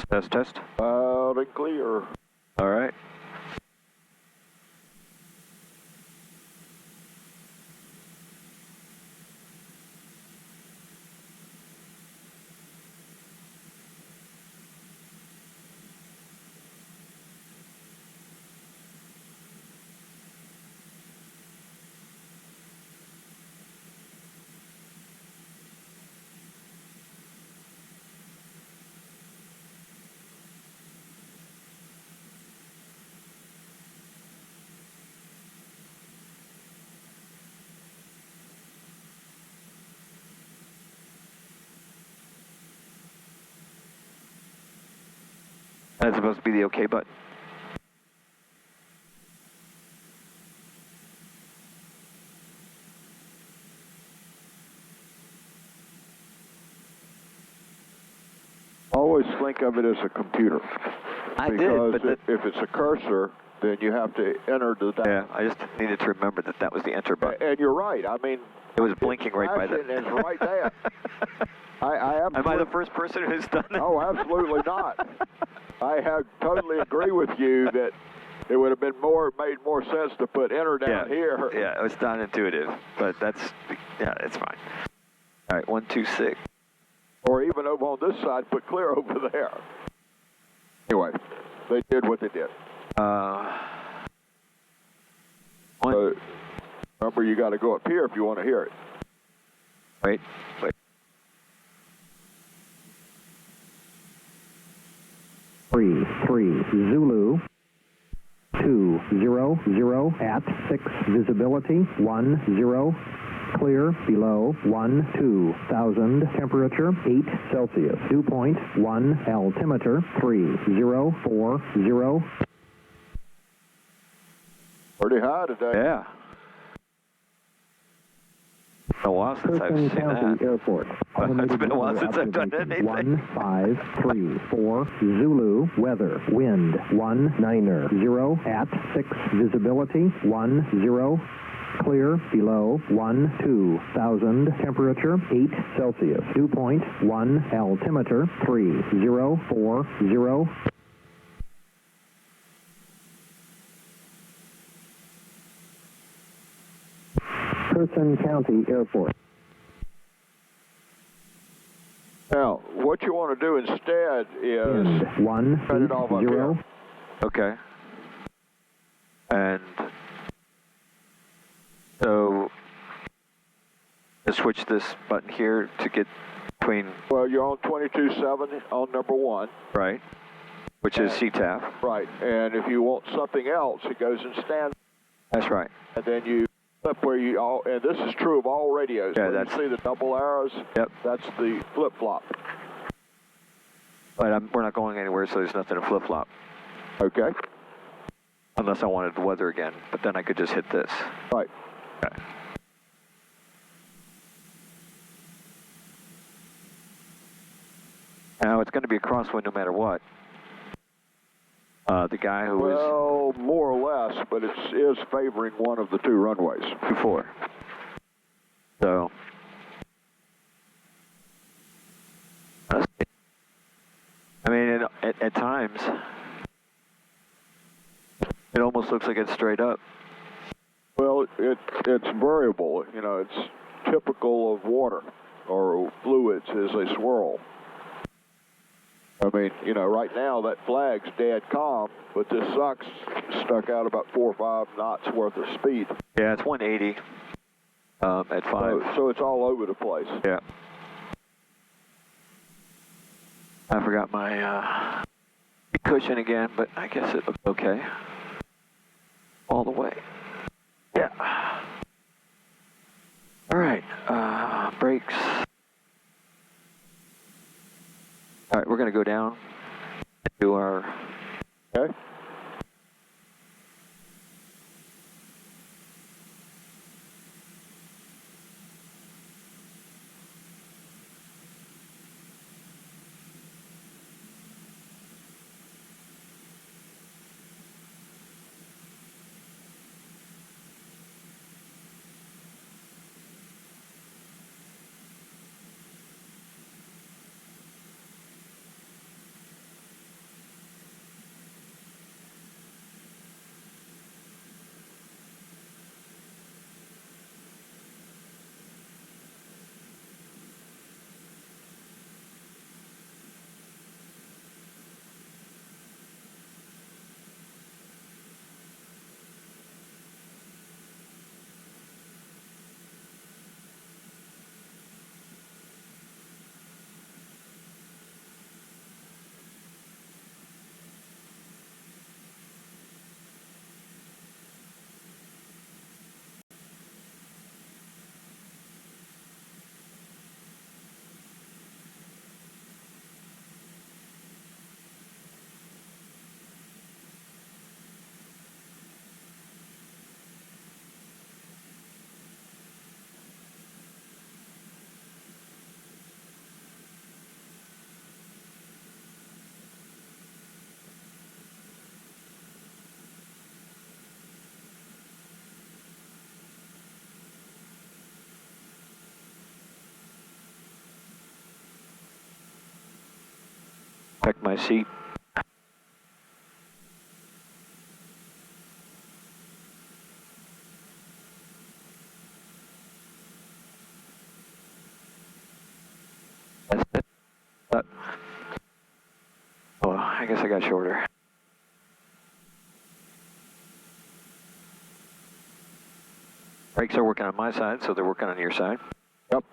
Test, test, test. Loud and clear. All right. That's supposed to be the OK button. Always think of it as a computer. I because did, but if it's a cursor, then you have to enter the data. yeah, I just needed to remember that that was the enter button. And you're right. I mean, It was blinking right by flashing that. and it's right there. I Am I the first person who's done that? Oh, absolutely not. I totally agree with you that it would have made more sense to put enter down here. Yeah, it was not intuitive, but yeah, it's fine. All right, 126. Or even over on this side, put clear over there. Anyway, they did what they did. Remember, you got to go up here if you want to hear it. Wait. 3 Zulu 200 at 6 visibility 10 clear below 12,000 temperature 8 Celsius dew point 1 altimeter 3040. Pretty high today. Yeah. Been a while since I've seen County that. Airport. It's been a while since I've done anything. 1534 Zulu weather wind 190 at 6 visibility 10 clear below 12,000 temperature 8 Celsius dew point 1 altimeter 3040. Person County Airport. Now, what you want to do instead is cut it off up here. Okay. And so, switch this button here to get between. Well, you're on 22.7 on number 1. Right. Which is CTAF. Right. And if you want something else, it goes in stand. That's right. And then you flip where and this is true of all radios. Yeah, you see the double arrows? Yep. That's the flip-flop. But we're not going anywhere, so there's nothing to flip-flop. Okay. Unless I wanted the weather again, but then I could just hit this. Right. Okay. Now, it's going to be a crosswind no matter what. The guy who was... Well, more or less, but it is favoring one of the 2 runways. 24. So... I mean, at times, it almost looks like it's straight up. Well, it's variable. You know, it's typical of water or fluids as they swirl. I mean, you know, right now that flag's dead calm, but this sucks stuck out about 4 or 5 knots worth of speed. Yeah, it's 180 at 5. So it's all over the place. Yeah. I forgot my cushion again, but I guess it looks okay. All the way. Yeah. All right. Brakes. All right, we're going to go down and do our... Okay. check my seat. That's it. Oh, I guess I got shorter. Brakes are working on my side, so they're working on your side. Yep.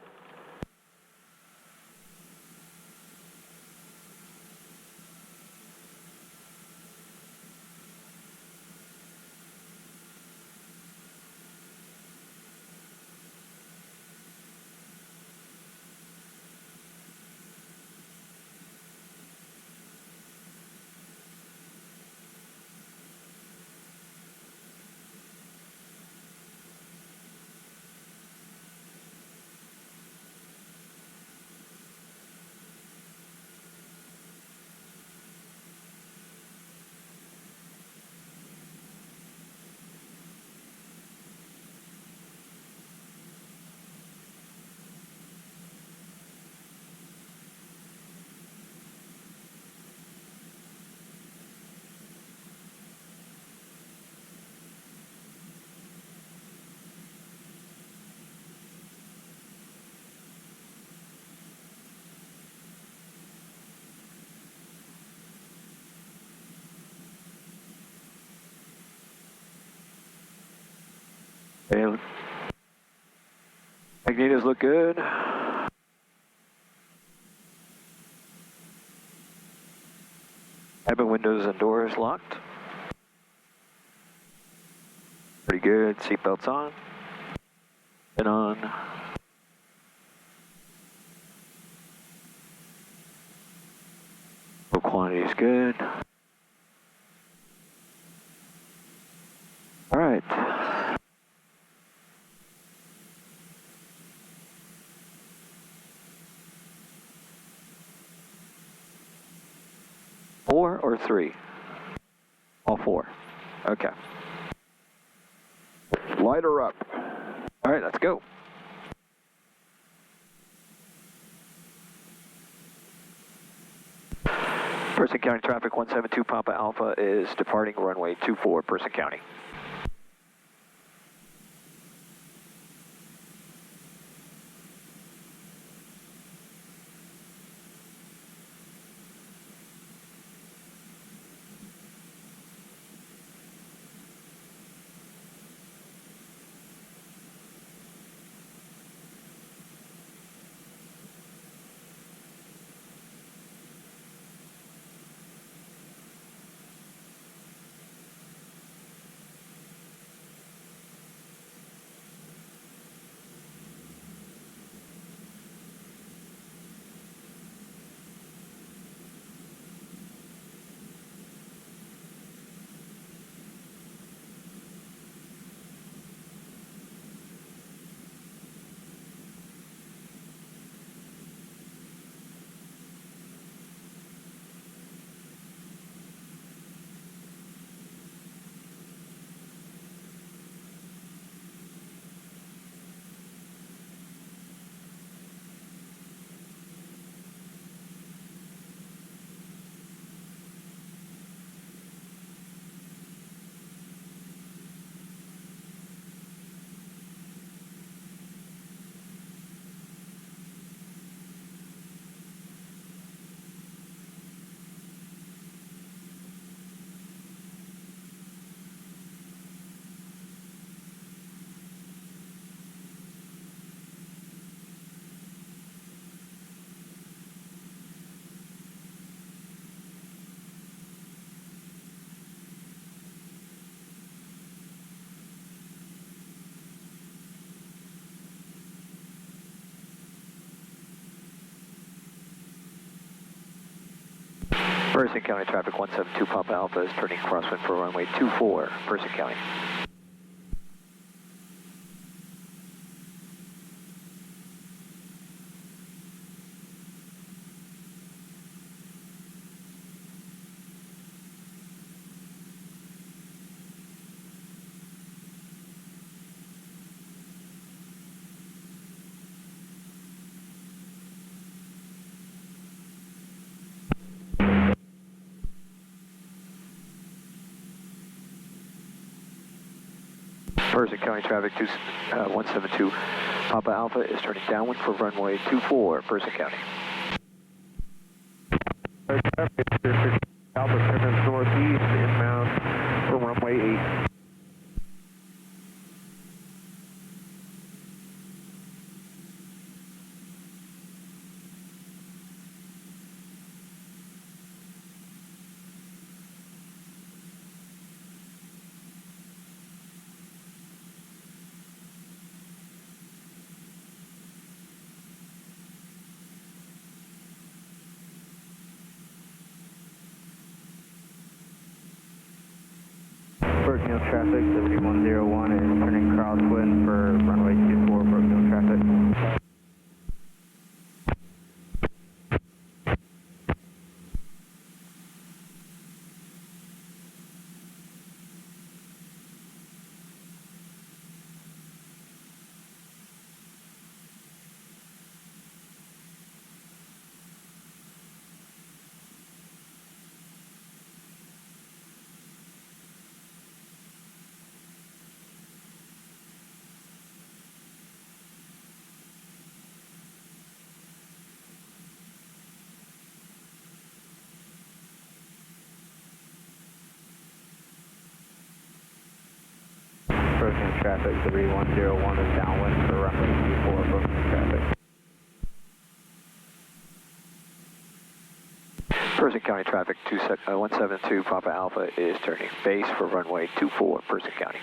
Okay. Magnetos look good. Cabin windows and doors locked. Pretty good. Seatbelts on. And on. Fuel quantity is good. All right. Four or three? All four. Okay. Light her up. All right, let's go. Person County traffic 172 Papa Alpha is departing runway 24, Person County. Person County traffic 172 Papa Alpha is turning crosswind for runway 24, Person County. Person County Traffic 172 Papa Alpha is turning downwind for runway 24, Person County. Alpha turns northeast, inbound for runway 8. Brookfield traffic, 7101 is turning crosswind for runway 24, Brookfield traffic. Brookfield traffic, 3101 is downwind for runway 24, Brookfield traffic. Person County Traffic 172 Papa Alpha is turning base for runway 24, Person County.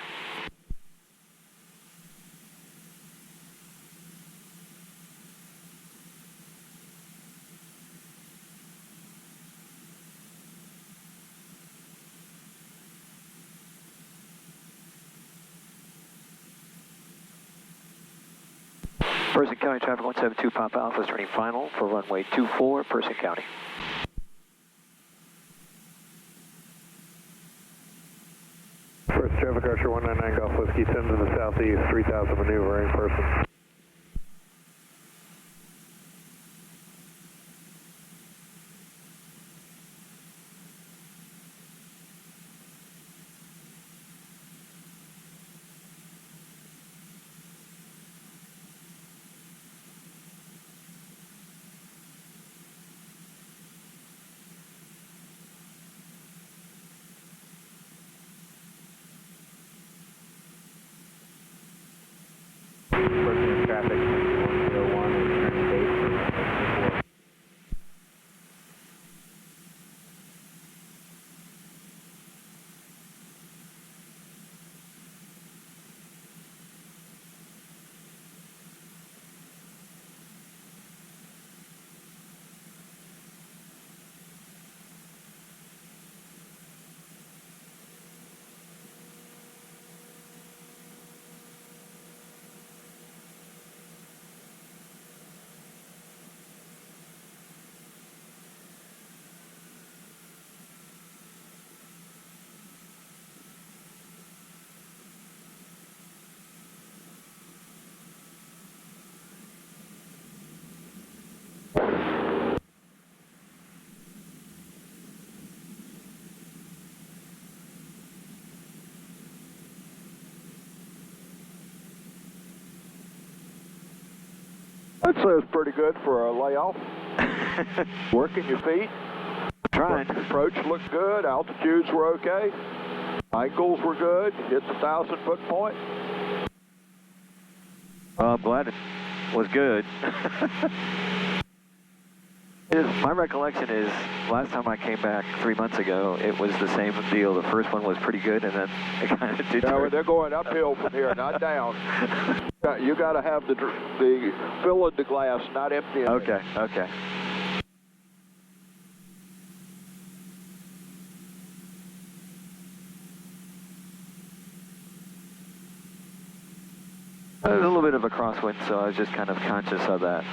Person County Traffic 172 Papa Alpha is turning final for runway 24, Person County. First traffic Archer 199 Golf Whiskey 10 to the southeast, 3000 maneuvering person. Brookfield traffic 7101 is turning base for runway 24. That says pretty good for a layoff. Working your feet. Trying. Approach looked good. Altitudes were okay. Angles were good. Hit the 1,000-foot point. I'm glad it was good. My recollection is last time I came back 3 months ago, it was the same deal. The first one was pretty good, and then it kind of did. Yeah, they're going uphill from here, not down. You got to have the fill in the glass, not empty it. Okay, okay. A little bit of a crosswind, so I was just kind of conscious of that.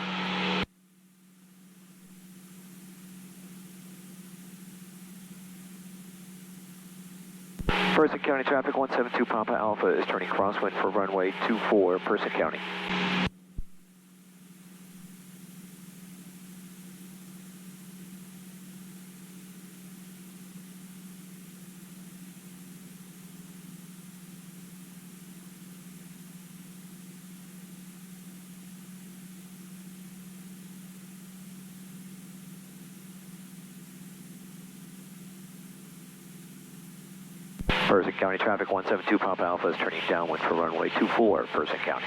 Person County Traffic 172 Papa Alpha is turning crosswind for runway 24, Person County. Person County traffic 172 Papa Alpha is turning downwind for runway 24, Person County.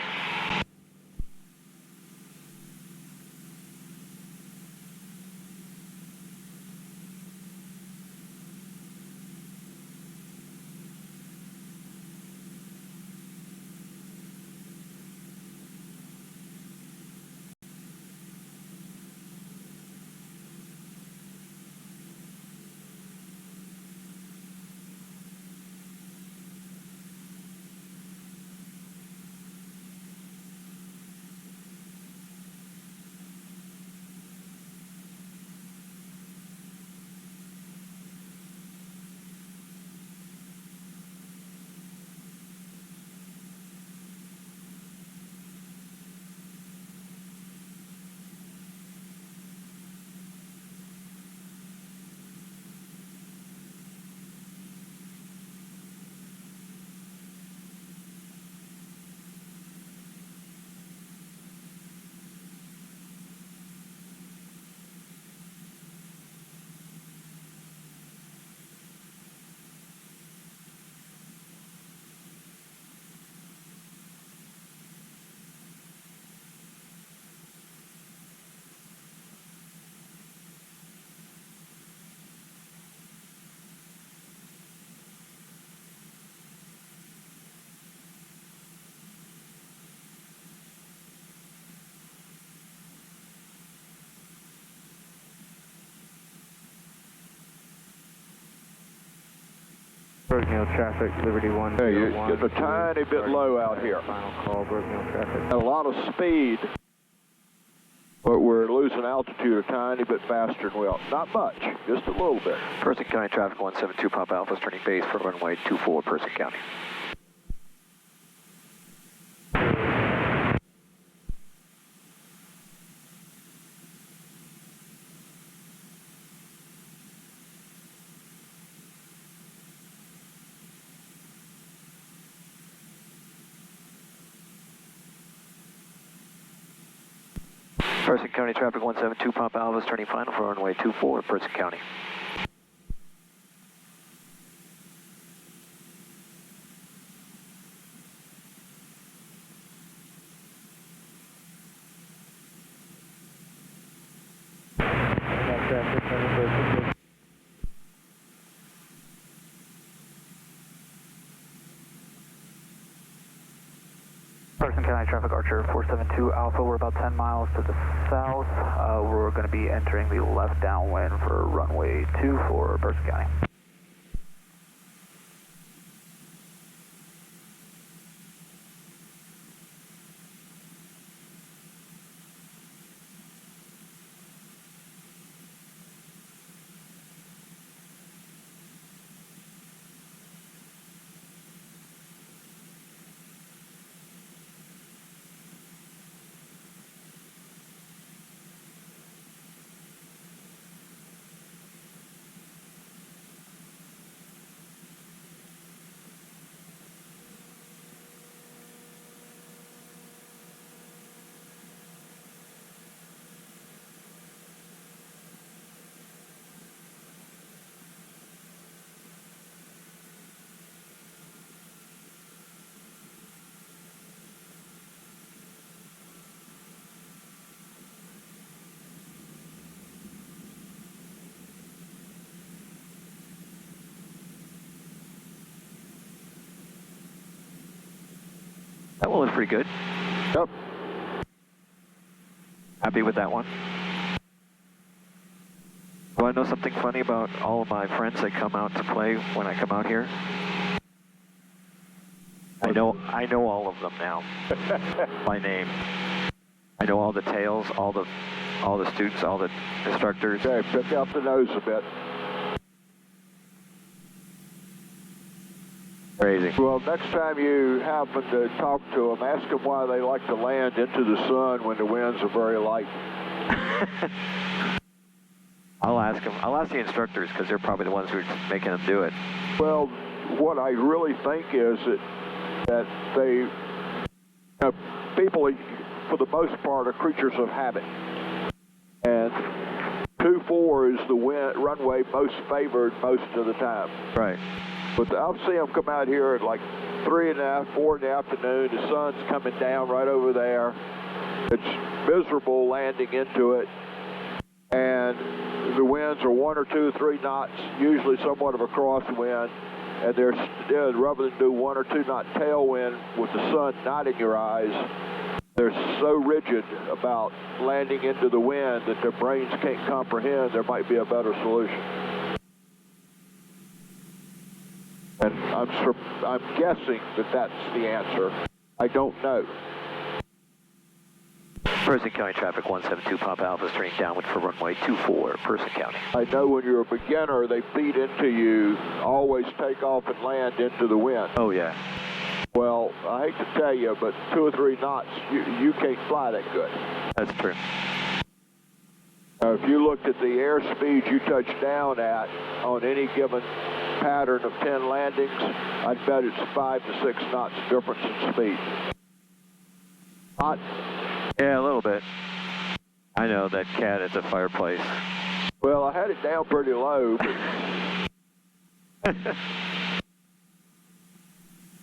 Broken Hill traffic, Liberty 101. Hey, you're getting a tiny bit low out here. Final call, Broken Hill traffic. Got a lot of speed, but we're losing altitude a tiny bit faster than we ought. Not much, just a little bit. Person County traffic 172 Papa Alpha is turning base for runway 24, Person County. Person County traffic 172 Papa Alpha is turning final for runway 24, Person County. Person County traffic, Archer 472 Alpha, we're about 10 miles to the south. We're going to be entering the left downwind for runway 2 for Person County. That one was pretty good. Yep. Happy with that one. Do I know something funny about all of my friends that come out to play when I come out here? I know all of them now by name. I know all the tails, all the students, all the instructors. Okay, pick up the nose a bit. Crazy. Well, next time you happen to talk to them, ask them why they like to land into the sun when the winds are very light. I'll ask them. I'll ask the instructors because they're probably the ones who are making them do it. Well, what I really think is that they, people, for the most part, are creatures of habit. And 24 is the runway most favored most of the time. Right. But I'll see them come out here at like 3 and a half, 4 in the afternoon. The sun's coming down right over there. It's miserable landing into it. And the winds are 1 or 2, 3 knots, usually somewhat of a crosswind. And rather than do 1 or 2 knot tailwind with the sun not in your eyes, they're so rigid about landing into the wind that their brains can't comprehend there might be a better solution. And I'm guessing that that's the answer. I don't know. Person County traffic 172 Papa Alpha is turning downwind for runway 24, Person County. I know when you're a beginner, they feed into you, always take off and land into the wind. Oh, yeah. Well, I hate to tell you, but 2 or 3 knots, you can't fly that good. That's true. If you looked at the airspeed you touch down at on any given pattern of 10 landings, I'd bet it's 5 to 6 knots difference in speed. Not. Yeah, a little bit. I know that cat at the fireplace. Well, I had it down pretty low. But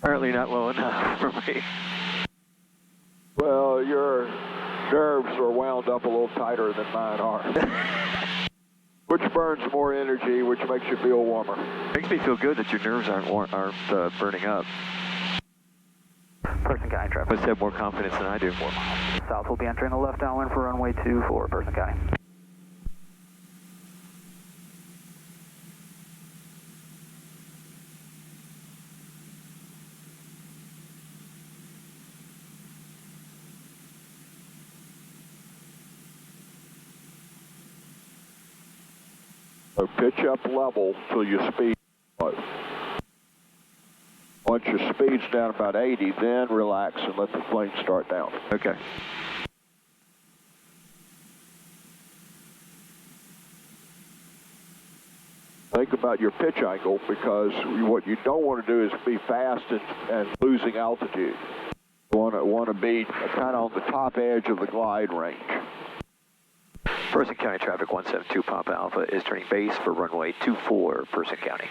apparently not low enough for me. well, your nerves are wound up a little tighter than mine are. Which burns more energy, which makes you feel warmer. Makes me feel good that your nerves aren't burning up. Person County traffic. Must have more confidence than I do. South will be entering the left downwind for runway 24, Person County. So pitch up level till your speed low. Once your speed's down about 80, then relax and let the plane start down. Okay. Think about your pitch angle, because what you don't want to do is be fast and losing altitude. You want to be kind of on the top edge of the glide range. Person County traffic 172 Papa Alpha is turning base for runway 24, Person County.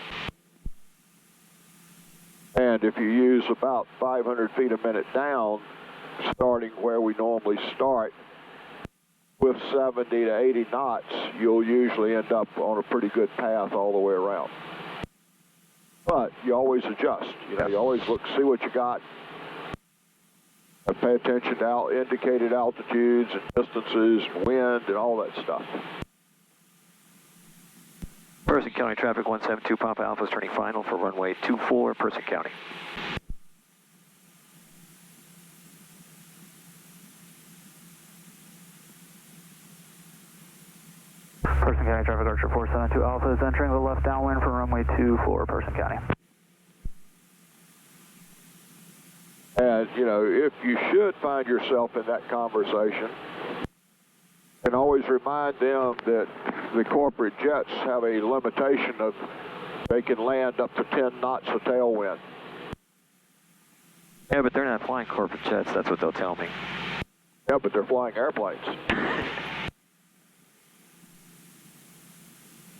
And if you use about 500 feet a minute down, starting where we normally start, with 70 to 80 knots, you'll usually end up on a pretty good path all the way around. But you always adjust. You always look, see what you got. And pay attention to indicated altitudes and distances, and wind, and all that stuff. Person County traffic 172 Papa Alpha is turning final for runway 24, Person County. Person County traffic Archer 472 Alpha is entering the left downwind for runway 24, Person County. And, if you should find yourself in that conversation, you can always remind them that the corporate jets have a limitation of they can land up to 10 knots of tailwind. Yeah, but they're not flying corporate jets. That's what they'll tell me. Yeah, but they're flying airplanes.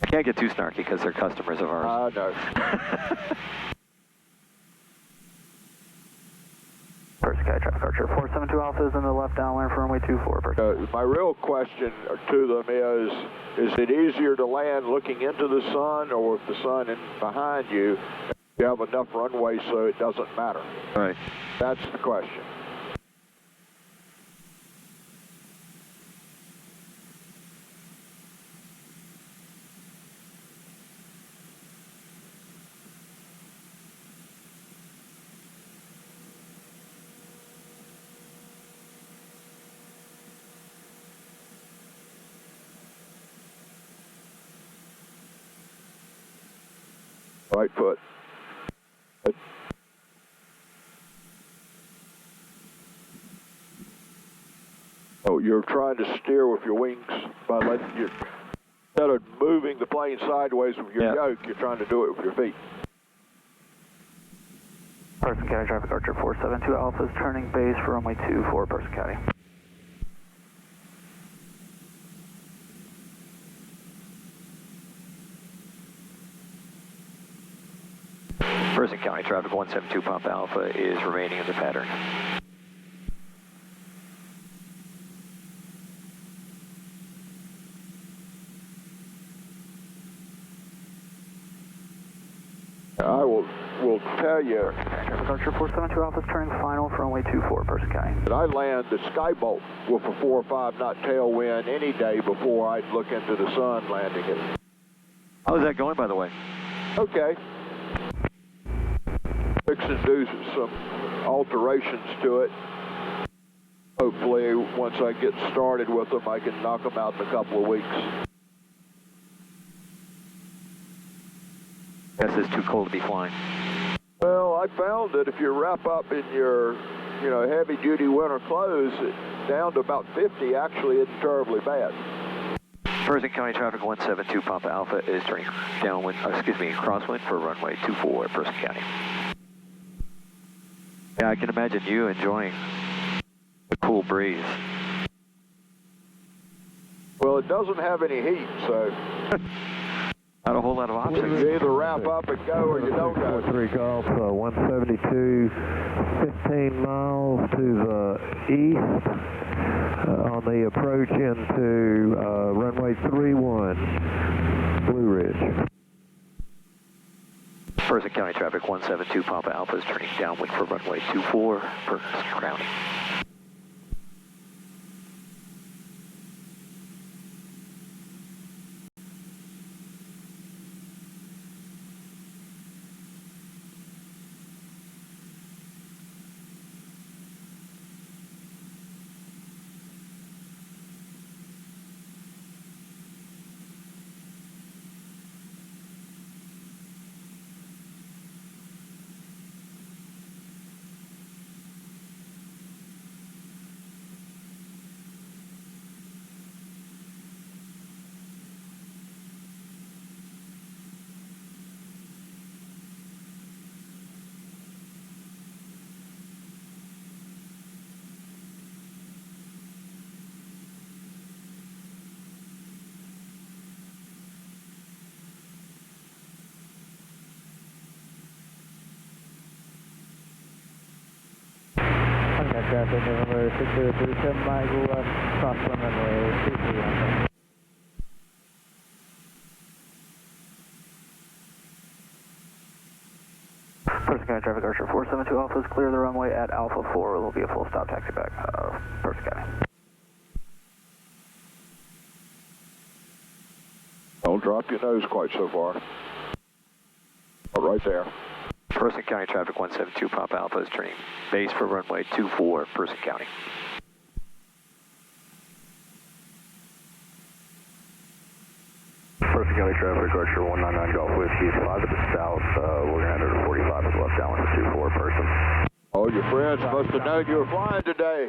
I can't get too snarky because they're customers of ours. I know. Person County traffic Archer 472 Alpha is in the left downwind for runway 24, Person. My real question to them is it easier to land looking into the sun, or with the sun in behind you, you have enough runway so it doesn't matter? Right. That's the question. Right foot. Good. Oh, you're trying to steer with your wings by letting you, instead of moving the plane sideways with your yoke, you're trying to do it with your feet. Person County traffic Archer 472 Alpha is turning base for runway 24, Person County. Person County Traffic 172 Papa Alpha is remaining in the pattern. I will tell you Traffic Archer 472 Alpha is turning final for runway 24, Person County. that I land the Skybolt with a 4 or 5 knot tailwind any day before I'd look into the sun landing it. How's that going, by the way? Okay. Fix and do some alterations to it. Hopefully, once I get started with them, I can knock them out in a couple of weeks. Guess it's too cold to be flying. Well, I found that if you wrap up in your, heavy-duty winter clothes, down to about 50 actually isn't terribly bad. Person County Traffic 172 Papa Alpha is turning crosswind for runway 24, Person County. Yeah, I can imagine you enjoying the cool breeze. Well, it doesn't have any heat, so Not a whole lot of options. you either wrap up and go or you don't go. 3 Golf, 172, 15 miles to the east on the approach into runway 31, Blue Ridge. Person County Traffic 172 Papa Alpha is turning downwind for runway 24, Person County. Traffic, November 6037, Michael, crosswind runway 23. Person County Traffic Archer 472 Alpha is clear the runway at Alpha 4. There will be a full stop taxi back, Person County. Don't drop your nose quite so far. Oh, right there. Person County Traffic 172 Papa Alpha is turning base for runway 24, Person County. Person County Traffic Archer 199 Golf Whiskey 5 to the south. We're going to enter 45 with left downwind for 24, Person. Oh, your friends must have known you were flying today.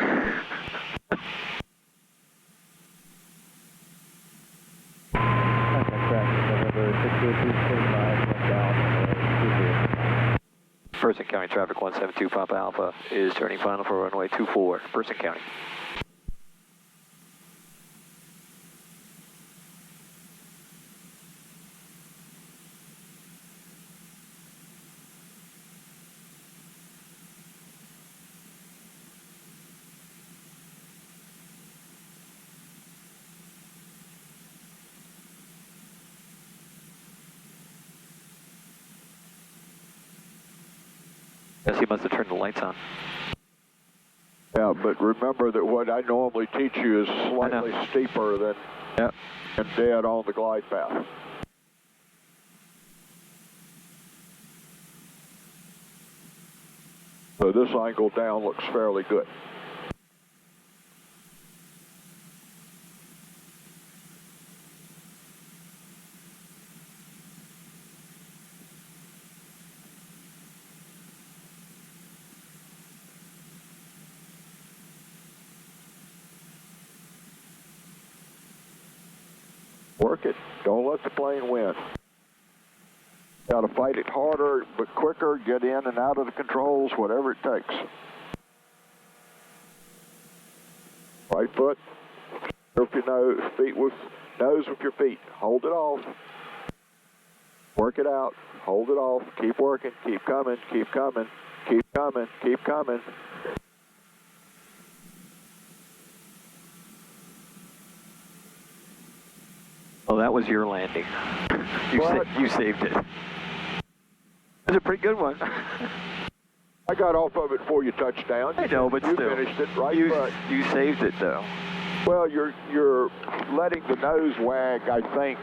Person County Traffic 172 Papa Alpha is turning final for runway 24, Person County. Guess he must have turned the lights on. Yeah, but remember that what I normally teach you is slightly steeper than Yep. and dead on the glide path. So this angle down looks fairly good. Work it. Don't let the plane win. Got to fight it harder, but quicker, get in and out of the controls, whatever it takes. Right foot, surf your nose, feet with, nose with your feet. Hold it off. Work it out. Hold it off. Keep working. Keep coming. Keep coming. Keep coming. Keep coming. Oh, that was your landing. What? You saved it. It was a pretty good one. I got off of it before you touched down. I know, but you still. finished it right You foot. saved it, though. Well, you're letting the nose wag, I think,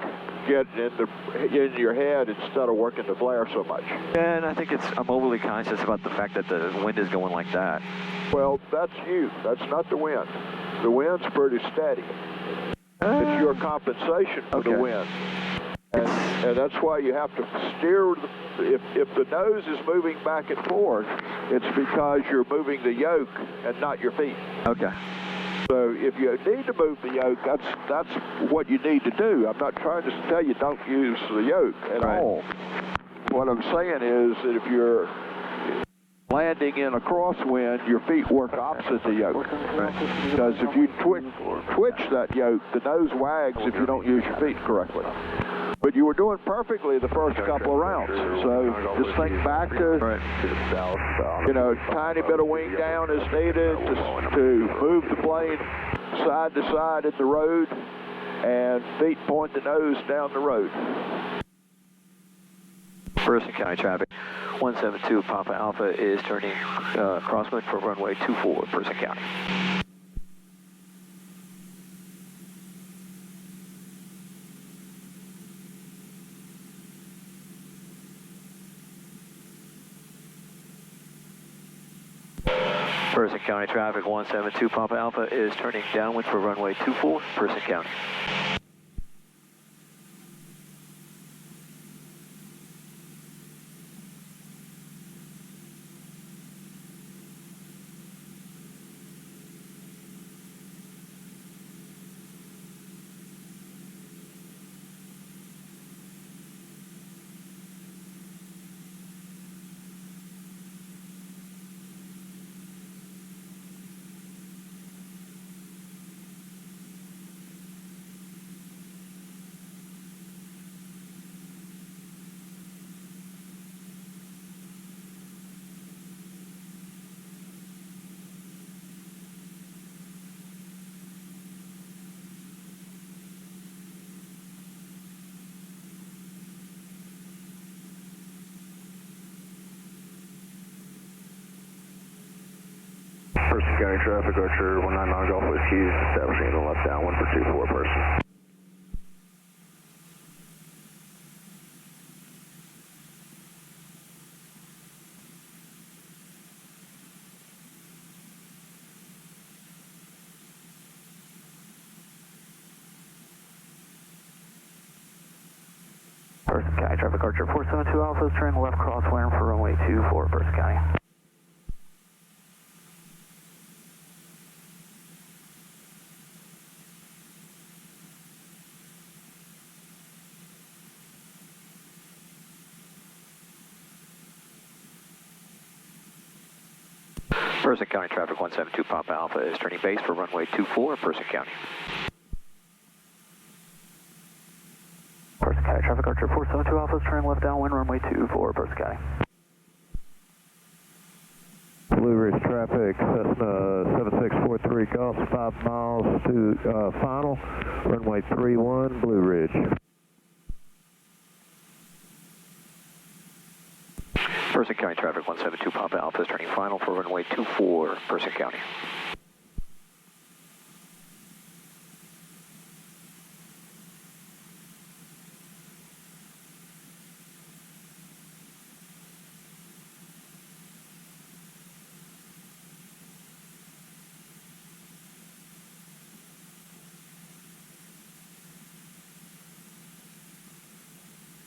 get in your head instead of working the flare so much. And I think I'm overly conscious about the fact that the wind is going like that. Well, that's you. That's not the wind. The wind's pretty steady. It's your compensation for the Okay. wind. And that's why you have to steer. If the nose is moving back and forth, it's because you're moving the yoke and not your feet. Okay. So if you need to move the yoke, that's what you need to do. I'm not trying to tell you don't use the yoke at Right. all. What I'm saying is that if you're landing in a crosswind, your feet work opposite the yoke. Right. Because if you twitch that yoke, the nose wags if you don't use your feet correctly. But you were doing perfectly the first couple of rounds. So just think back to, tiny bit of wing down is needed to move the plane side to side in the road, and feet point the nose down the road. Ferguson County traffic, 172 Papa Alpha is turning crosswind for runway 24, Ferguson County. Ferguson County traffic, 172 Papa Alpha is turning downwind for runway 24, Ferguson County. Ferguson County traffic, Archer 199 Golf Whiskey, establishing the left downwind for 24 person. Ferguson County traffic, Archer 472 Alpha is turning left crosswind for runway 24, Ferguson County. Ferguson County traffic, 172 Papa Alpha is turning base for runway 24, Ferguson County. Ferguson County traffic, Archer 472 Alpha is turning left downwind, runway 24, Ferguson County. Blue Ridge traffic, Cessna 7643 Golf, 5 miles to final, runway 31, Blue Ridge. Ferguson County traffic, 172 Papa Alpha is turning final for runway 24, Ferguson County.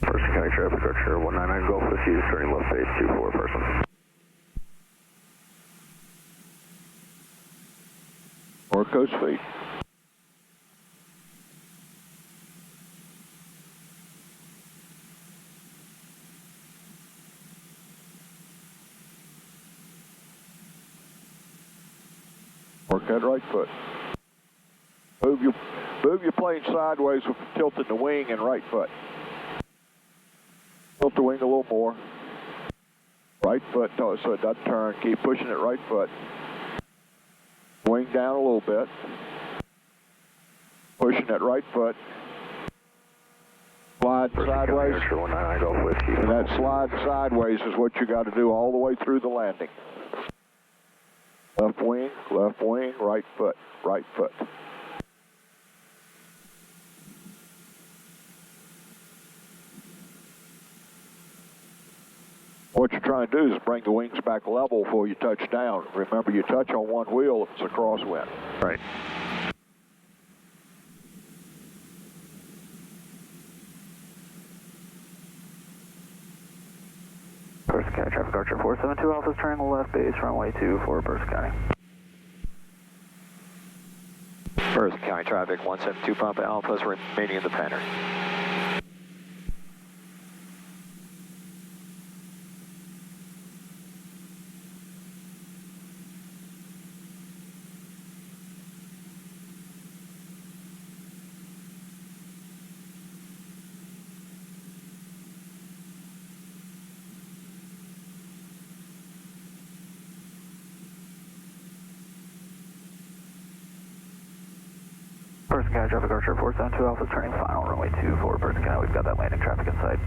Ferguson County traffic, Archer 199 Golf Whiskey, turning left base 24 person. Or coast feet. Work that right foot. Move your plane sideways with tilting the wing and right foot. Tilt the wing a little more. Right foot, so it doesn't turn. Keep pushing it right foot. Wing down a little bit. Pushing it right foot. Slide sideways. And that slide sideways is what you got to do all the way through the landing. Left wing, right foot, right foot. What you're trying to do is bring the wings back level before you touch down. Remember, you touch on one wheel if it's a crosswind. Right. Person County Traffic Archer 472 Alpha is turning left base, runway 24, Person County. Person County Traffic 172 Papa Alpha is remaining in the pattern. Person County Traffic Archer 472 Alpha is turning final, runway 24, Person County. We've got that landing traffic in sight.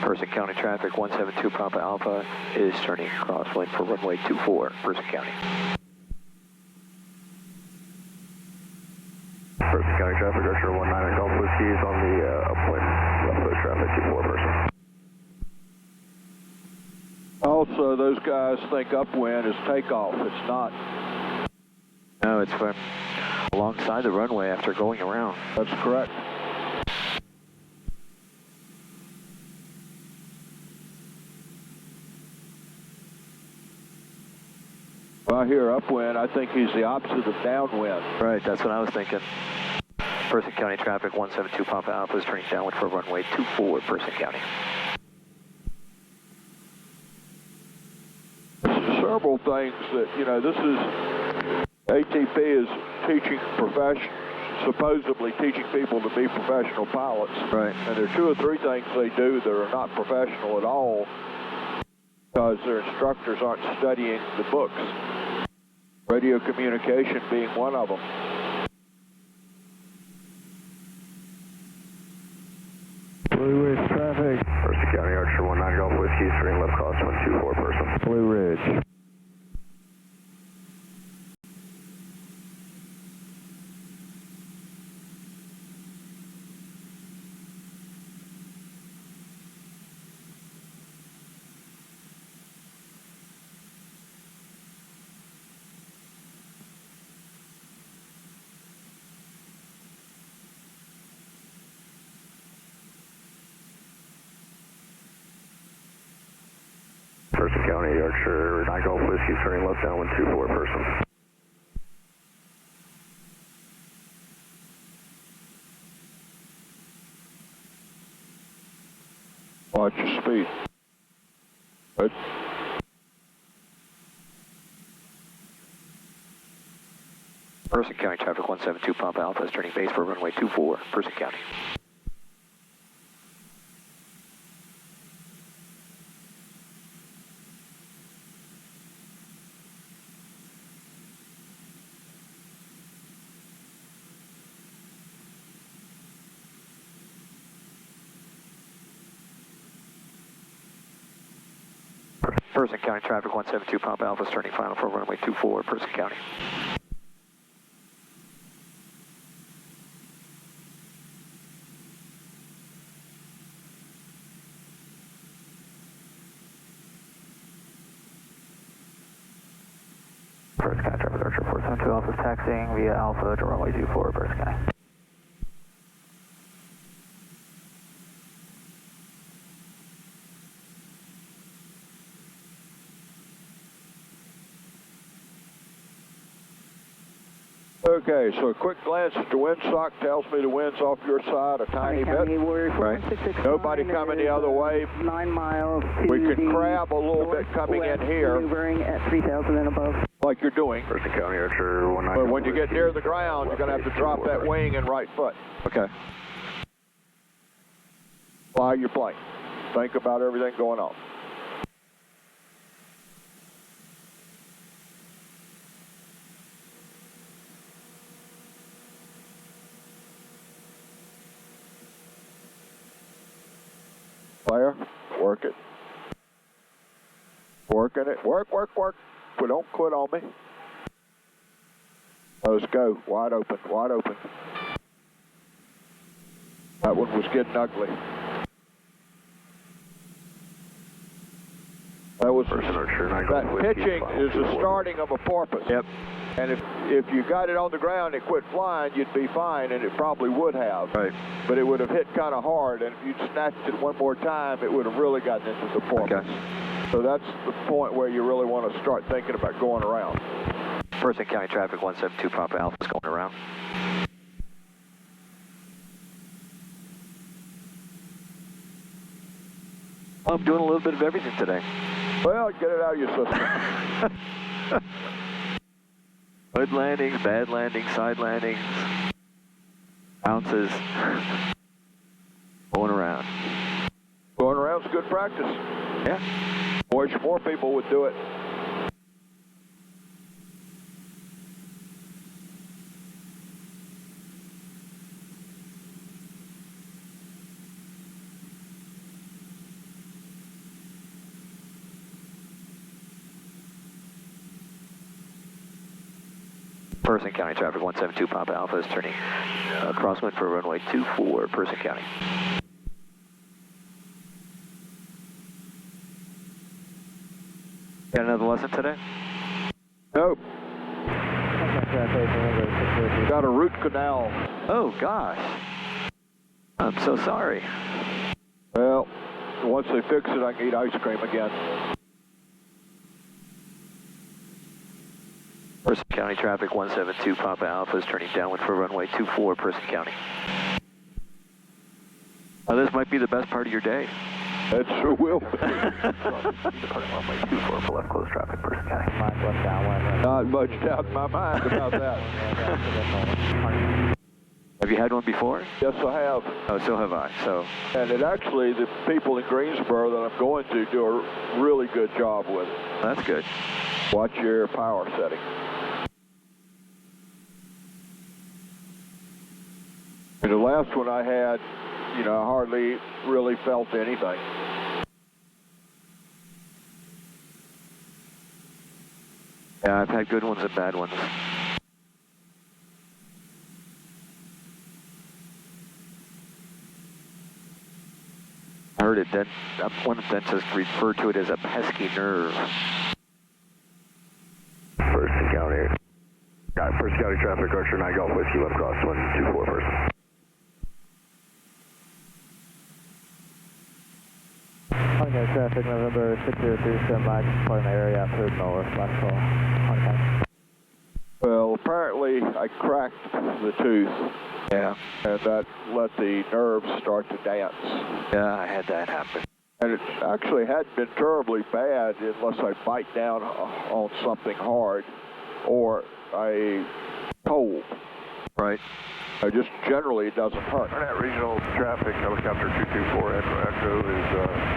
Person County Traffic 172 Papa Alpha is turning crosswind for runway 24, Person County. Person County Traffic Archer 19 Golf Whiskey is on the upwind, left foot traffic 24 person. Also, those guys think upwind is takeoff. It's not. No, it's from alongside the runway after going around. That's correct. Well, I hear upwind. I think he's the opposite of downwind. Right, that's what I was thinking. Person County Traffic 172 Papa Alpha is turning downwind for runway 24, Person County. Several things that, you know, this is, ATP is teaching supposedly teaching people to be professional pilots. Right. And there are 2 or 3 things they do that are not professional at all because their instructors aren't studying the books. Radio communication being one of them. Blue Ridge traffic. Person County Archer 19 Golf Whiskey is turning left crosswind 24 person. Blue Ridge. Person County Archer 9 Golf Whiskey turning left downwind 24 person. Watch your speed. Good. Person County Traffic 172 Papa Alpha is turning base for runway 24, Person County. Person County Traffic 172 Papa Alpha is turning final for runway 24, Person County. Person County Traffic Archer 472 Alpha is taxiing via Alpha to runway 24, Person County. Okay, so a quick glance at the windsock tells me the wind's off your side a tiny bit. Right. Nobody coming the other way. 9 miles to We can the crab a little bit coming in northwest, here. maneuvering at 3,000 and above. like you're doing. Person County Archer 19. But when you get near the ground, you're going to have to drop that wing and right foot. Okay. Fly your plane. Think about everything going on. Flare, work it. Working it. Work, work, work. But don't quit on me. Let's go. Wide open, wide open. That one was getting ugly. That was Person Archer 9 Golf that Whiskey, pitching final is the 24. starting of a porpoise. Yep. And if you got it on the ground and quit flying, you'd be fine, and it probably would have. Right. But it would have hit kind of hard, and if you'd snatched it one more time, it would have really gotten into the porpoise. Okay. So that's the point where you really want to start thinking about going around. Person County Traffic 172 Papa Alpha is going around. I'm doing a little bit of everything today. Well, get it out of your system. Good landings, bad landings, side landings, bounces, going around. Going around's good practice. Yeah. Wish more people would do it. Person County Traffic 172 Papa Alpha is turning crosswind for runway 24, Person County. Got another lesson today? Nope. Got a root canal. Oh gosh. I'm so sorry. Well, once they fix it, I can eat ice cream again. Person County Traffic 172 Papa Alpha is turning downwind for runway 24, Person County. Now this might be the best part of your day. It sure will be. Departing runway 24 for left close traffic, Person County. Left downwind. Not much doubt in my mind about that. Have you had one before? Yes, I have. Oh, so have I. So, And it actually, the people in Greensboro that I'm going to do a really good job with it. that's good. Watch your power setting. And the last one I had, you know, I hardly really felt anything. Yeah, I've had good ones and bad ones. I heard it, one dentist referred to it as a pesky nerve. Person County. Person County Traffic Archer 9 Golf Whiskey, left crosswind 24 person. Okay, traffic November 6037 Mike, departing the area after north, left call. Okay. Well, apparently I cracked the tooth, Yeah. and that let the nerves start to dance. Yeah, I had that happen. And it actually hadn't been terribly bad unless I bite down on something hard or I cold. Right. Just generally it doesn't hurt. Barnett Regional Traffic, helicopter 224 Echo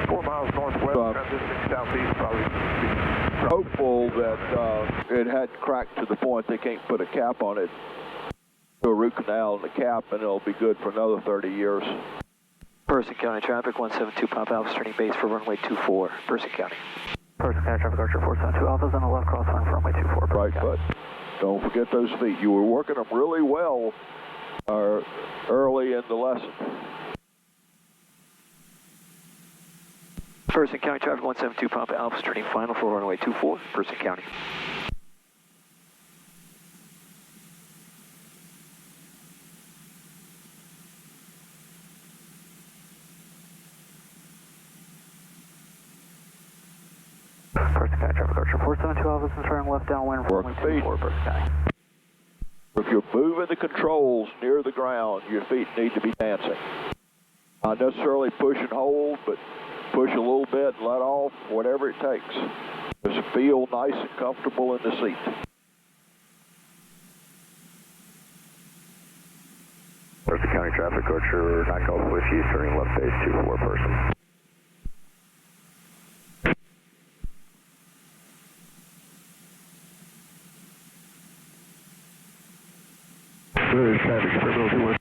is 4 miles northwest, transitioning southeast, probably. Hopeful that it hadn't cracked to the point they can't put a cap on it. Do a root canal in the cap and it'll be good for another 30 years. Person County Traffic 172 Papa Alpha turning base for runway 24, Person County. Person County Traffic Archer 472 Alpha's on the left crosswind for runway 24, Person Right County. foot. Don't forget those feet. You were working them really well early in the lesson. Person County Traffic 172 Papa Alpha turning final for runway 24, Person County. Person County Traffic Archer 472 Alpha's turning left downwind for Work runway feet. 24, Person County. If you're moving the controls near the ground, your feet need to be dancing. Not necessarily push and hold, but push a little bit, let off, whatever it takes. Just feel nice and comfortable in the seat. Person County traffic, Archer 9 Golf Whiskey, turning left base 24 person. Blue Ridge traffic, Terminal 21.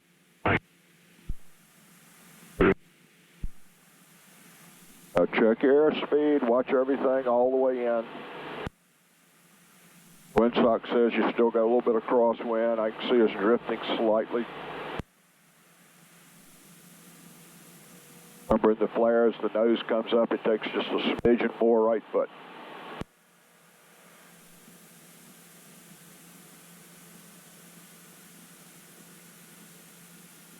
Check your airspeed, watch everything all the way in. Windsock says you still got a little bit of crosswind. I can see us drifting slightly. Remember in the flares, the nose comes up, it takes just a smidgen more right foot.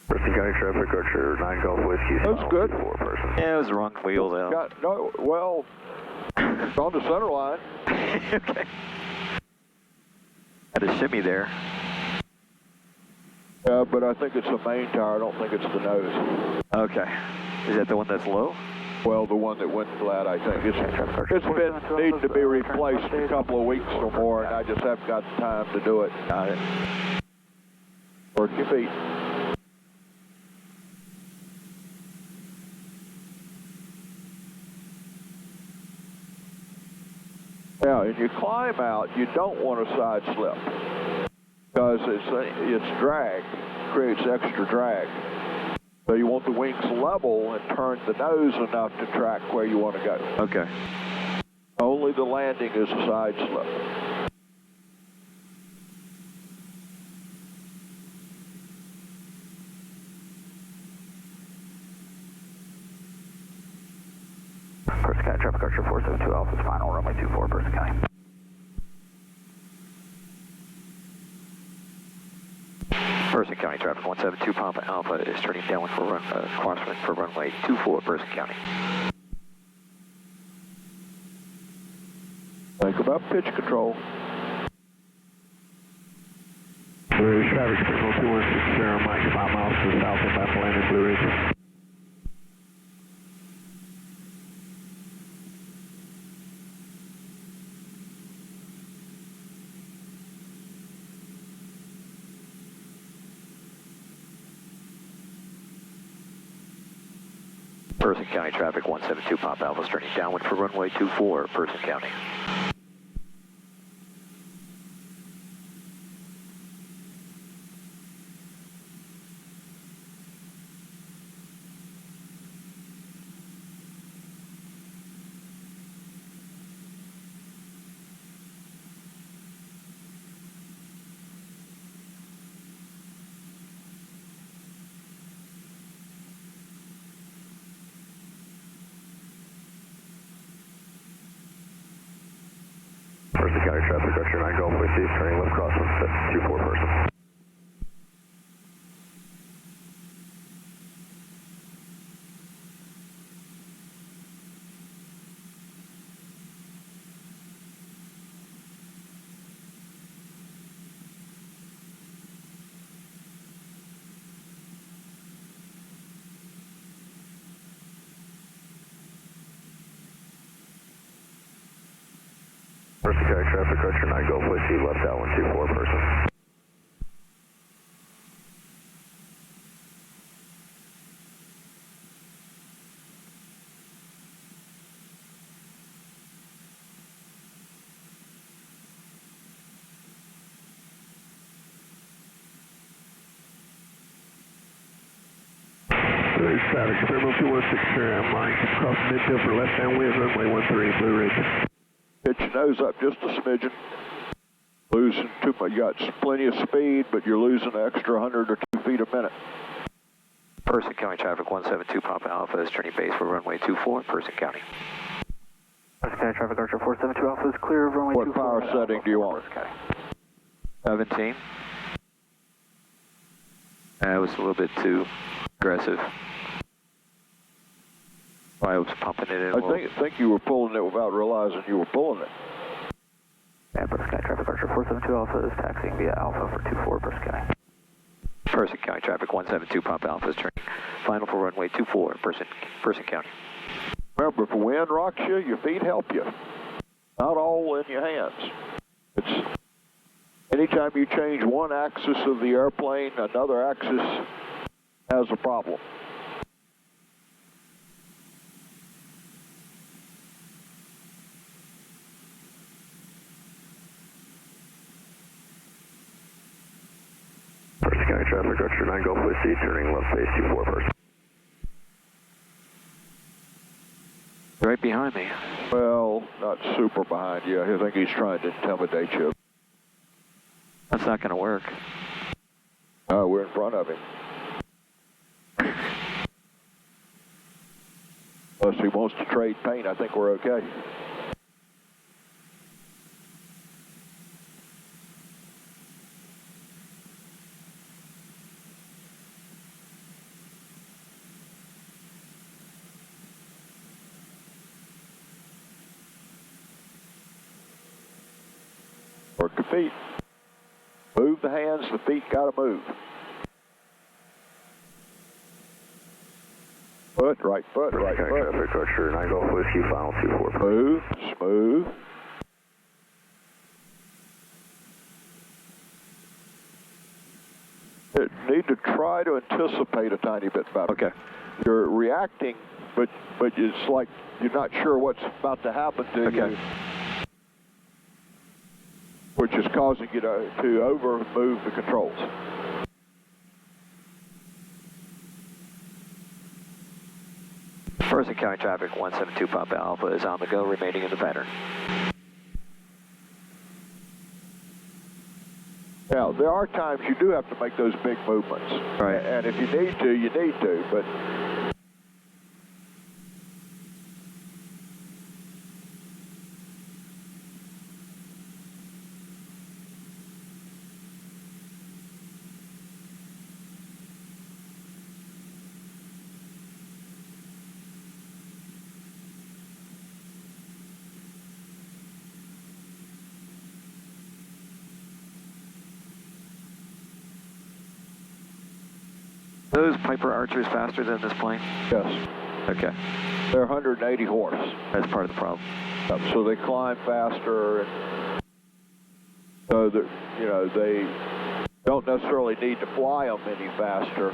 Person County traffic, Archer 9 Golf Whiskey, That's good. 4 person. Yeah, it was the wrong wheel though. Well, it's on the center line. Okay. Had a shimmy there. Yeah, but I think it's the main tire. I don't think it's the nose. Okay. Is that the one that's low? Well, the one that went flat, I think. It's been needing to be replaced a couple of weeks or more, and I just haven't got the time to do it. Got it. Work your feet. Now, as you climb out, you don't want to side slip because it's drag, creates extra drag. So you want the wings level and turn the nose enough to track where you want to go. Okay. Only the landing is a side slip. Person County traffic, Archer 472 Alpha's final, runway 24, Person County. Person County traffic 172 Papa Alpha is turning downwind for crosswind for runway 24, Person County. Think about pitch control. Blue Ridge traffic, Terminal 2160, Mike, 5 miles to the south of Mount Landing, Blue Ridge. Person County traffic 172 Papa Alpha is turning downwind for runway 24, Person County. Person County traffic, Archer 9 Golf Whiskey, turning left crosswind, 24 person. Person County traffic, Archer 9 Golf Whiskey, left downwind 24 person. Blue Ridge traffic, Terminal 2160, Mike, cross midfield for left downwind, runway 13, Blue Ridge. Pitch your nose up just a smidgen. Losing too much. You got plenty of speed, but you're losing an extra 100 or 2 feet a minute. Person County traffic 172 Papa Alpha is turning base for runway 24, Person County. Person County traffic, Archer 472 Alpha is clear of runway 24. What power setting do you want? 17. That was a little bit too aggressive. I was pumping it in. I think you were pulling it without realizing you were pulling it. And Person County traffic, Archer 472 Alpha is taxiing via Alpha for 24, Person County. Person County traffic 172 Papa Alpha is turning final for runway 24, Person County. Remember, if the wind rocks you, your feet help you. not all in your hands. It's anytime you change one axis of the airplane, another axis has a problem. Person County traffic, Archer 9 Golf Whiskey, turning left base 24 person. Right behind me. Well, not super behind you. I think he's trying to intimidate you. That's not going to work. We're in front of him. Unless he wants to trade paint, I think we're okay. Work the feet. Move the hands, the feet gotta move. Foot, right foot, right foot. Traffic, Archer 9 Golf Whiskey, final 24. Smooth, smooth. You need to try to anticipate a tiny bit better. Okay. You're reacting, but it's like you're not sure what's about to happen to you, which is causing you to over move the controls. Person County traffic 172 Papa Alpha is on the go, remaining in the pattern. Now, there are times you do have to make those big movements. Right. And if you need to, you need to, but Those Piper Archers faster than this plane? yes, Okay. they're 180 horse. That's part of the problem. So they climb faster, and so that they don't necessarily need to fly them any faster,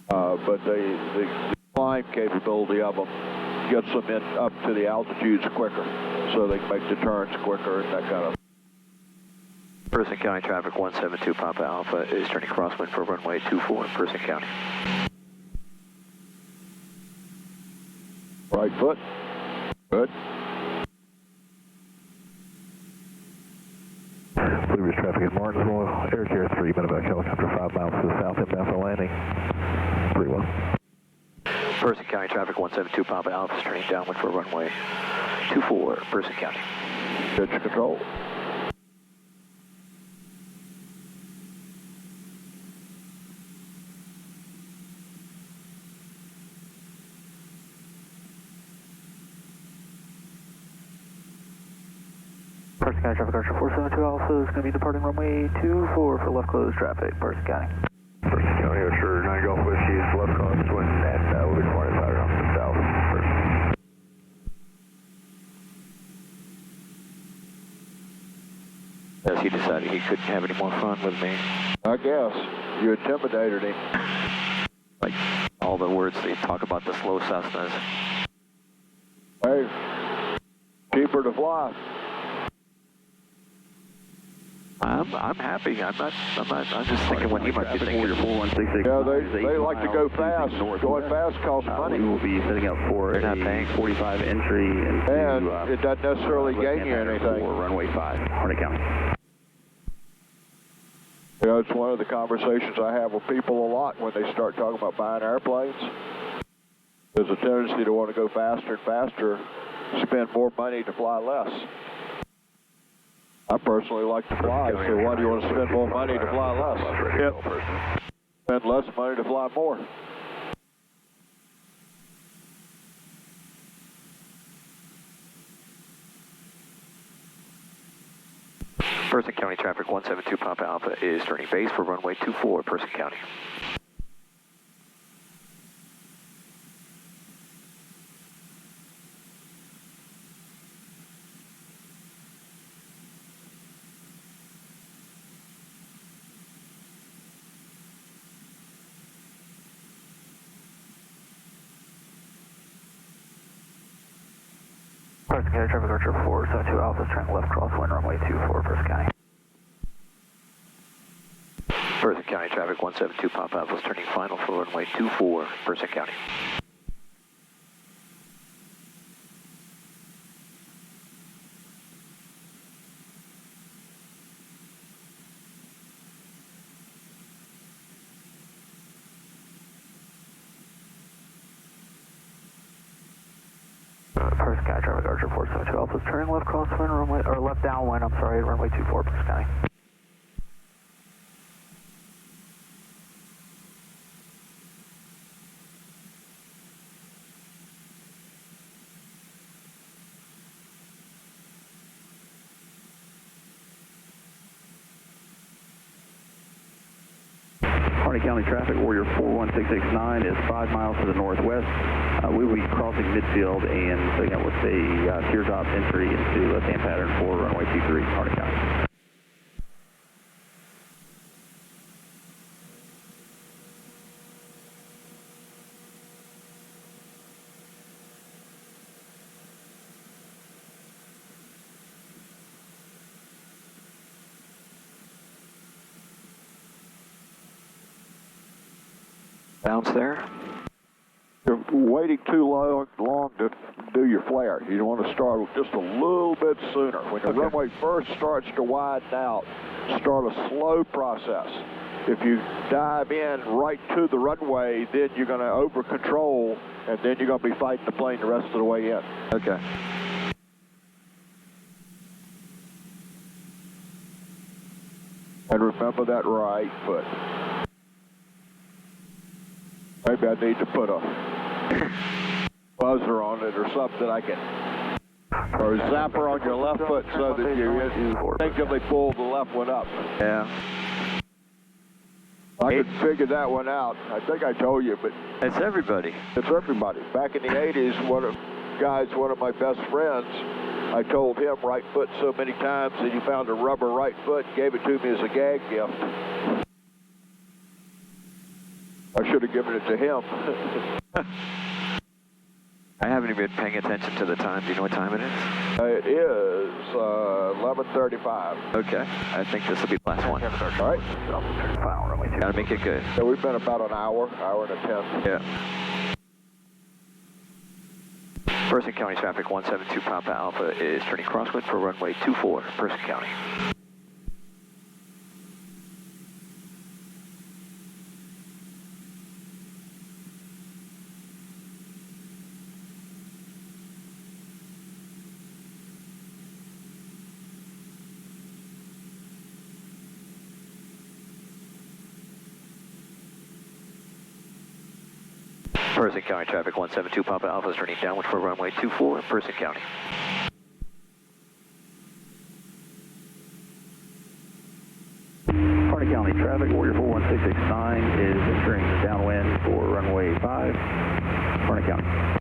but the climb capability of them gets them up to the altitudes quicker, so they can make the turns quicker and that kind of. Person County traffic 172 Papa Alpha is turning crosswind for runway 24 in Person County. Right foot. Good. Blue Ridge traffic at Martinsville, Air Carrier 3, medevac helicopter 5 miles to the south inbound for landing. 3-1. Person County traffic 172 Papa Alpha is turning downwind for runway 24 Person County. Pitch control. Person County traffic, Archer 472 Alpha is going to be departing runway 24 for left closed traffic, Person County. Person County, Archer 9 Golf Whiskey is left crosswind and will be departing pattern off the south. As he decided he couldn't have any more fun with me. I guess you intimidated him. Like all the words they talk about the slow Cessnas. Hey, cheaper to fly. I'm happy. I'm just thinking what he might be thinking. Yeah, they like to go fast. Going fast costs money. We will be setting up for They're not a paying. 45 entry into And it doesn't necessarily gain you anything. for runway 5, Harnett County. It's one of the conversations I have with people a lot when they start talking about buying airplanes. There's a tendency to want to go faster and faster, spend more money to fly less. I personally like to fly, so why do you want to spend more money to fly less? Yep. Spend less money to fly more. Person County traffic 172 Papa Alpha is turning base for runway 24 Person County. Person County Traffic Archer 472 Alpha is turning left crosswind runway 24, Person County. Person County Traffic 172 Papa Alpha is turning final for runway 24, Person County. Person County Traffic Archer 472 Alpha is turning left crosswind runway, or left downwind, I'm sorry, runway 24, Person County. Harney County Traffic, Warrior 41669 is 5 miles to the northwest. We will be crossing midfield and putting up with a teardrop entry into left-hand pattern for runway 23, Harney County. Bounce there. You're waiting too long to do your flare. You want to start just a little bit sooner. When the runway first starts to widen out, start a slow process. If you dive in right to the runway, then you're going to over control, and then you're going to be fighting the plane the rest of the way in. Okay. And remember that right foot. Maybe I need to put a buzzer on it or something I can, or a zapper on your left foot so that you instinctively pull the left one up. Yeah. I could figure that one out. I think I told you, but It's everybody. it's everybody. Back in the 80s, one of my best friends, I told him right foot so many times that he found a rubber right foot and gave it to me as a gag gift. I should have given it to him. I haven't even been paying attention to the time. Do you know what time it is? It is 11:35. Okay. I think this will be the last one. All right. Final runway 2. Gotta make it good. So we've been about an hour and a 10. Yeah. Person County Traffic 172 Papa Alpha is turning crosswind for runway 24, Person County. Person County Traffic 172 Papa Alpha is turning downwind for runway 24, Person County. Harney County Traffic, Warrior 41669 is entering the downwind for runway 5, Harney County.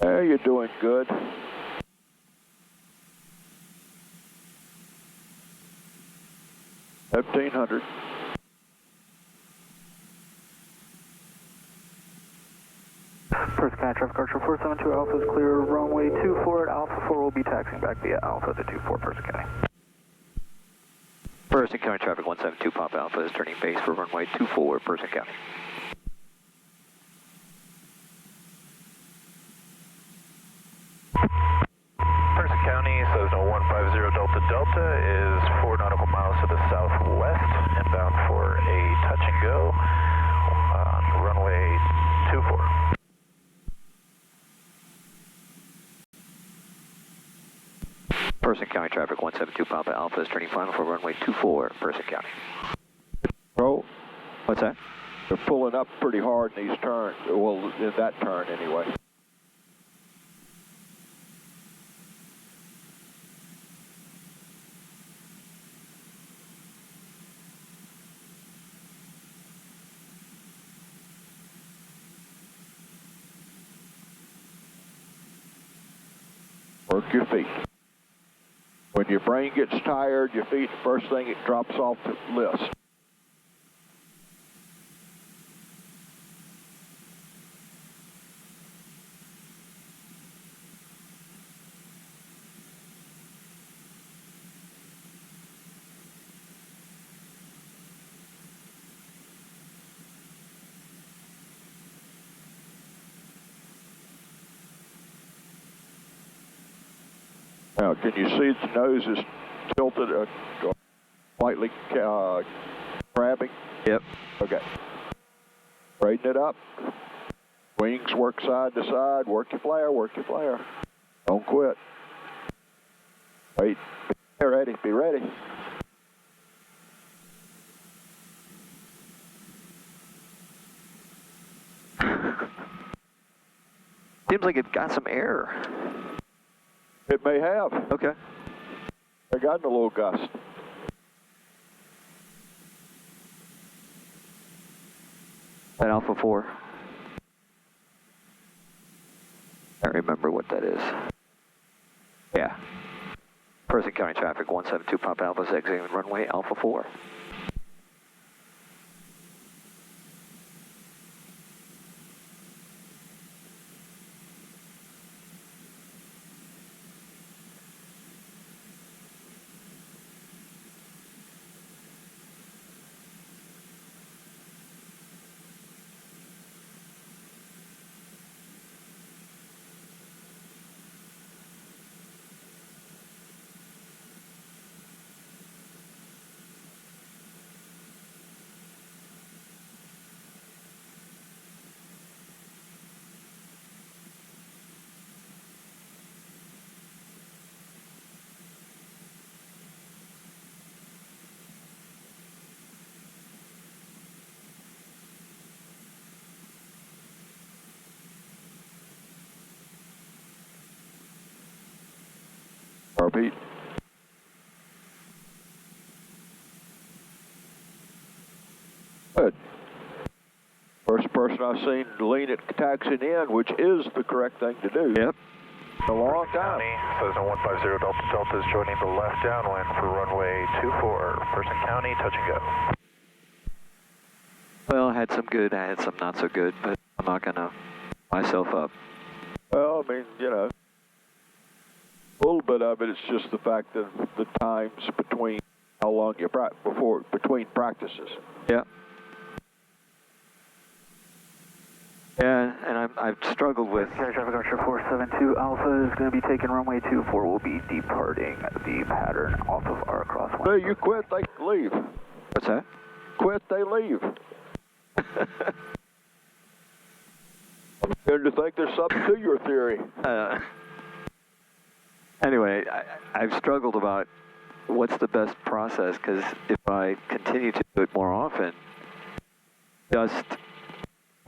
Hey, you're doing good. $1,500. Person County Traffic Archer 472 Alpha is clear. Runway 24 at Alpha 4 will be taxiing back via Alpha to 24, Person County. County traffic 172 Papa Alpha is turning base for runway 24, Person County. Person County, Cessna 150 Delta Delta is 4 nautical miles to the southwest, inbound for a touch and go on runway 24. Person County traffic 172 Papa Alpha is turning final for runway 24, Person County. Bro, What's that? they're pulling up pretty hard in these turns. Well, in that turn anyway. Work your feet. When your brain gets tired, your feet, the first thing it drops off the list. Now, can you see its nose is tilted, slightly crabbing? Yep. Okay. Straighten it up. Wings work side to side. Work your flare, work your flare. Don't quit. Wait. Be ready, be ready. Seems like it got some air. It may have. Okay. I got in a little gust. At Alpha 4. I don't remember what that is. Yeah. Person County traffic 172 Papa Alpha is exiting runway Alpha 4. Repeat. Good. First person I've seen lean at taxiing in, which is the correct thing to do. Yep. In a long time. County, Cessna 150 Delta Delta is joining the left downwind for runway 24, Person County, touch and go. Well, I had some good, I had some not so good, but I'm not going to myself up. Well, I mean, you know, a little bit of it is just the fact that the times between how long you between practices. Yeah. Yeah, and I've struggled with. County traffic Archer 472 Alpha is going to be taking runway 24. We'll be departing the pattern off of our crosswind. Hey, you quit, they leave. What's that? Quit, they leave. I'm beginning to think there's something to your theory. Anyway, I've struggled about what's the best process, because if I continue to do it more often, just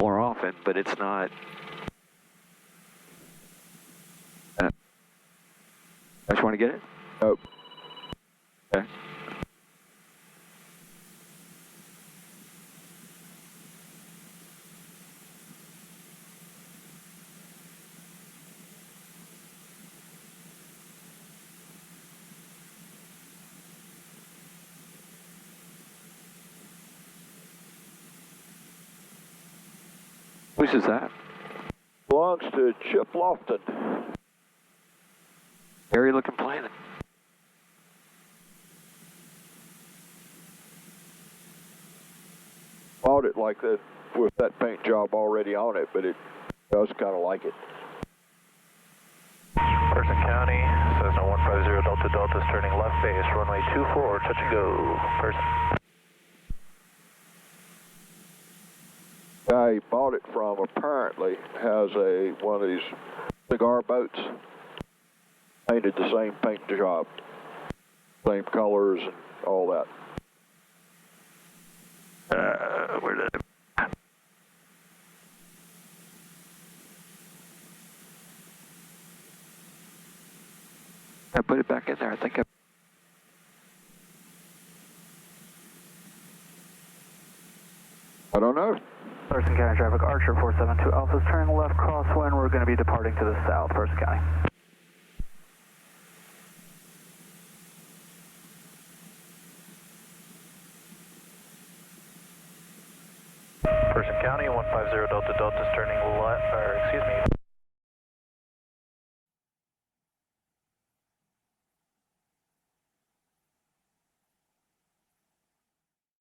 more often, but it's not. I just want to get it? Nope. Okay. Which is that? Belongs to Chip Lofton. Scary looking planet. it like that with that paint job already on it, but it does kind of like it. Person County, Cessna 150 Delta Delta is turning left base, runway 24, touch and go. Person. Guy he bought it from apparently has one of these cigar boats, painted the same paint job, same colors and all that. Where did it? I put it back in there. I think I don't know. Person County traffic, Archer 472 Alpha is turning left crosswind. We're going to be departing to the south, Person County. Person County 150 Delta Delta is turning left, or excuse me,